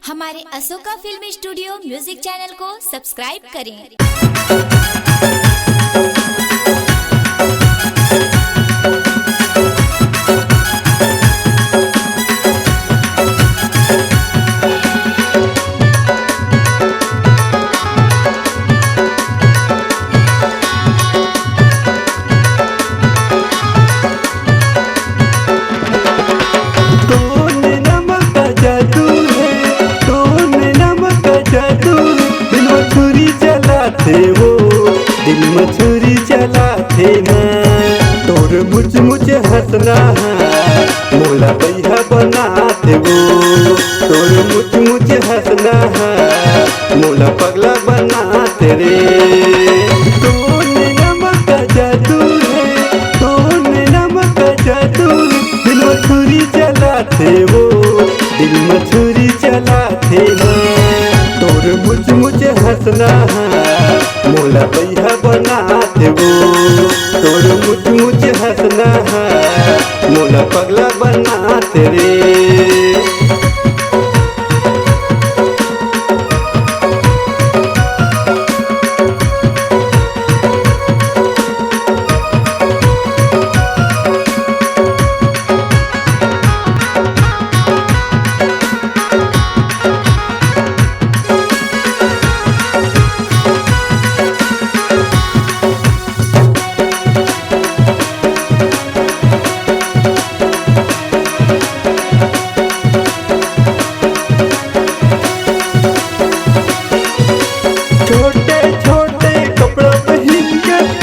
हमारे Ashoka film studio music channel को subscribe करें। वो दिल में छुरी चलाते ना तोर मुझ हंसना है मोला बैहा बनाते वो तोर मुझ हंसना है मोला पगला बनाते रे। तूने नमक का जादू है, तूने नमक का जादू दिल में छुरी चलाते वो दिल में छुरी चलाते ना तोर मुझ हंसना है मोला बैहा बनाते वो तोर मुझ हंसना है मोला पगला बनाते रे।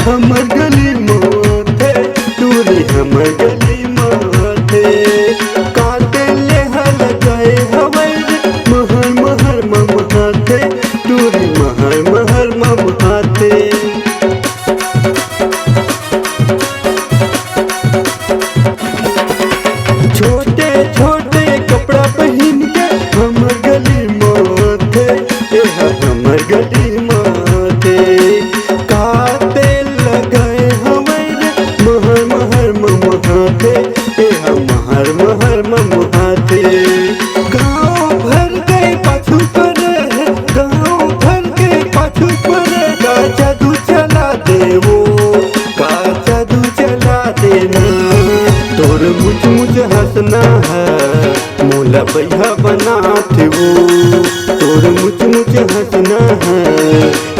हमर गली माथे तूरी हमर गली माथे काटे ले हल गए हवै महर महर ममहाथे तूरी महर महर ममहाथे। छोटे छोटे कपड़ा पहन के हमर गली माथे हमर गली माथे काटे महर महर ममहाथे। गाँव भर गए पाछू पर गाँव भर गए पाछू पर का जादू चला दे वो का जादू चला देना तोर मुझ हंसना है मोला बैहा बनाते वो तोर मुझ हंसना है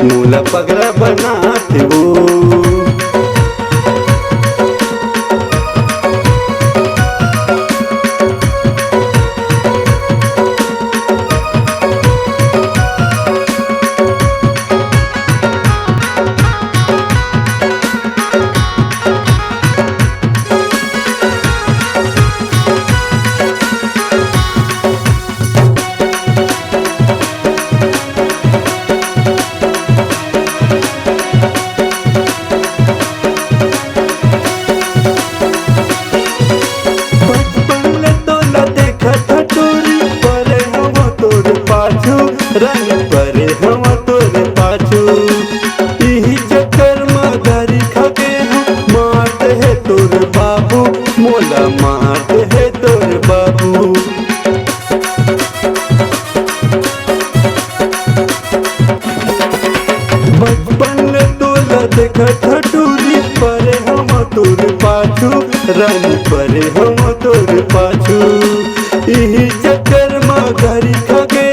मोला पगला बनाते वो। रंग परे हम तोरे पाछू यही चक्कर में गाड़ी खगे हम मारते है तोरे बाबू मोला मारते है तोरे बाबू। बचपन में तोला देखा ठटूरी परे हम तोरे पाछू रंग परे हम तोरे पाछू यही चक्कर में गाड़ी खगे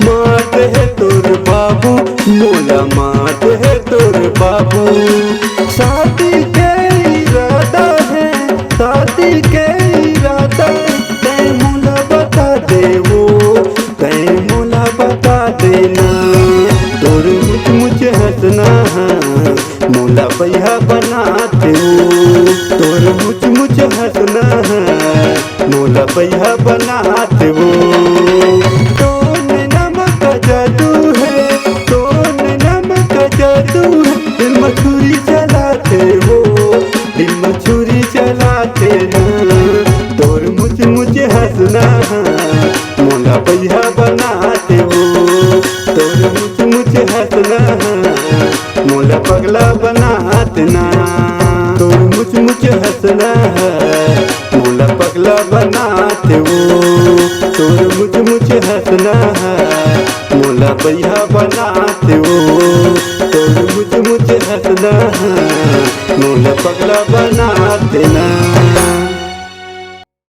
मारते है तोर बाबू मोला मारते है तोर बाबू। शादी के इरादा है शादी के इरादा तै मोला बता दे वो तै मोला बता देना तोर मुझ हंसना है मोला बैहा बनाते वो तोर मुझ हंसना है मोला बैहा बनाते वो। जादू है तोने नमक का जादू है दिल में छुरी चलाते वो दिल में छुरी चलाते ना तोर मुझ हंसना है मोला बैहा बनाते वो तोर मुझ हंसना है मोला पगला बनाते ना तोर मुझ हंसना है मोला पगला बनाते वो तोर मुझ हंसना है मोला भैया बनाते हो तो मुझे हंसना मोला पगला बनाते ना।